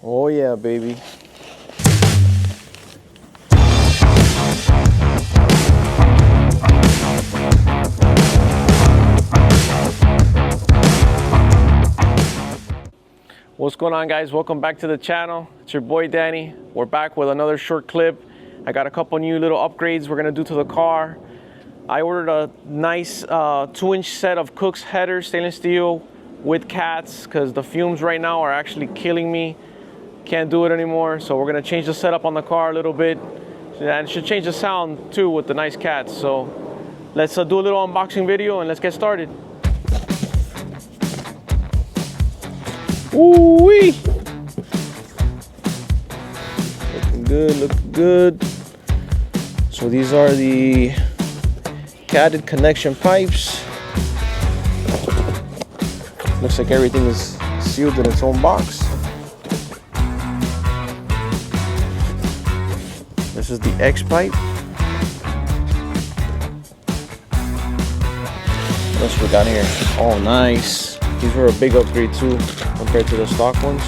Oh yeah, baby. What's going on, guys? Welcome back to the channel. It's your boy Danny. We're back with another short clip. I got a couple new little upgrades we're gonna do to the car. I ordered a nice 2-inch set of Kooks headers, stainless steel with cats, because the fumes right now are actually killing me. Can't do it anymore, so we're gonna change the setup on the car a little bit, and it should change the sound too with the nice cats. So let's do a little unboxing video and let's get started. Ooh-wee! Looking good, looking good. So these are the catted connection pipes. Looks like everything is sealed in its own box. This is the X pipe. What else we got here? Oh, nice. These were a big upgrade too compared to the stock ones.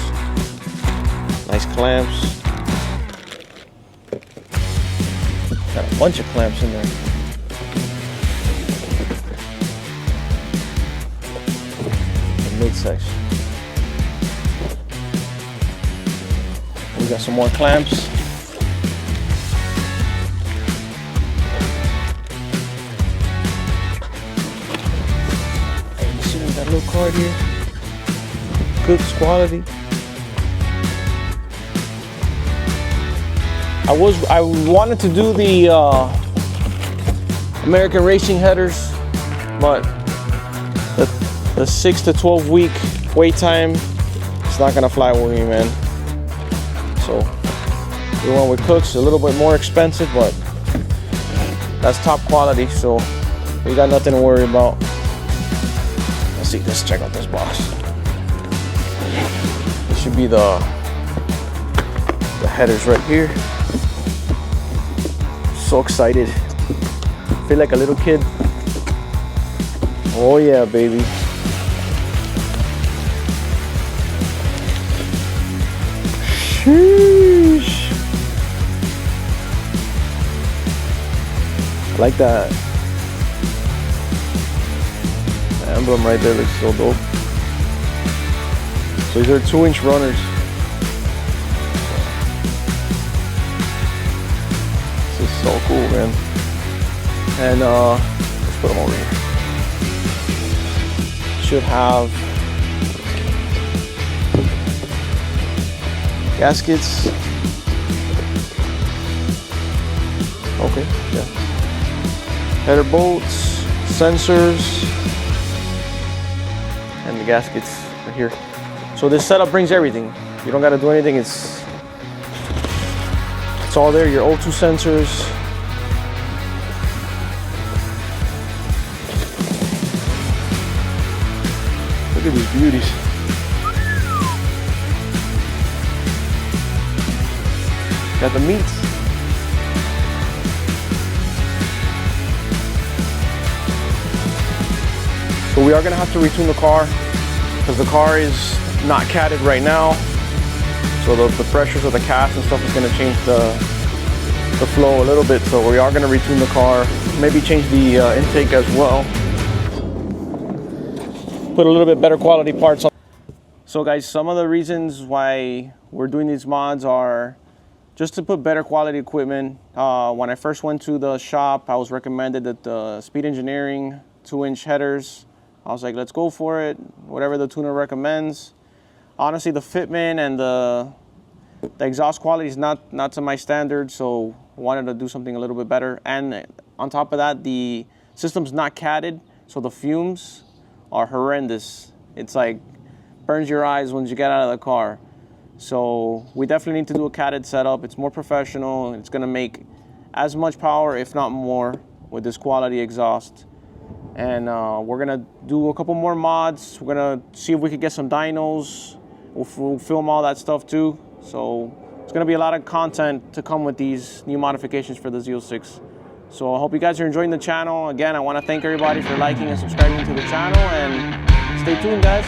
Nice clamps. Got a bunch of clamps in there. The midsection. We got some more clamps. And you see that little card here? Kooks quality. I wanted to do the American racing headers, but the 6 to 12 week wait time, it's not gonna fly with me, man. So we went with Kooks, a little bit more expensive, but that's top quality, so we got nothing to worry about. Let's see, let's check out this box. This should be the headers right here. So excited. Feel like a little kid. Oh yeah, baby. Sheesh. I like that. The emblem right there looks so dope. So these are 2-inch runners. This is so cool, man. And let's put them over here. Should have gaskets. Okay, yeah. Header bolts, sensors, and the gaskets right here. So this setup brings everything. You don't gotta do anything. It's all there. Your O2 sensors. Look at these beauties. Got the meats. So we are gonna have to retune the car because the car is not catted right now. So the pressures of the cast and stuff is gonna change the flow a little bit. So we are gonna retune the car, maybe change the intake as well. Put a little bit better quality parts on. So guys, some of the reasons why we're doing these mods are just to put better quality equipment. When I first went to the shop, I was recommended that the Speed Engineering 2-inch headers. I was like, let's go for it, whatever the tuner recommends. Honestly, the fitment and the exhaust quality is not to my standards, so I wanted to do something a little bit better. And on top of that, the system's not catted, so the fumes are horrendous. It's like burns your eyes once you get out of the car. So we definitely need to do a catted setup. It's more professional. It's gonna make as much power, if not more, with this quality exhaust. And we're gonna do a couple more mods. We're gonna see if we could get some dynos. We'll film all that stuff too. So it's gonna be a lot of content to come with these new modifications for the Z06. So I hope you guys are enjoying the channel. Again, I wanna thank everybody for liking and subscribing to the channel, and stay tuned, guys.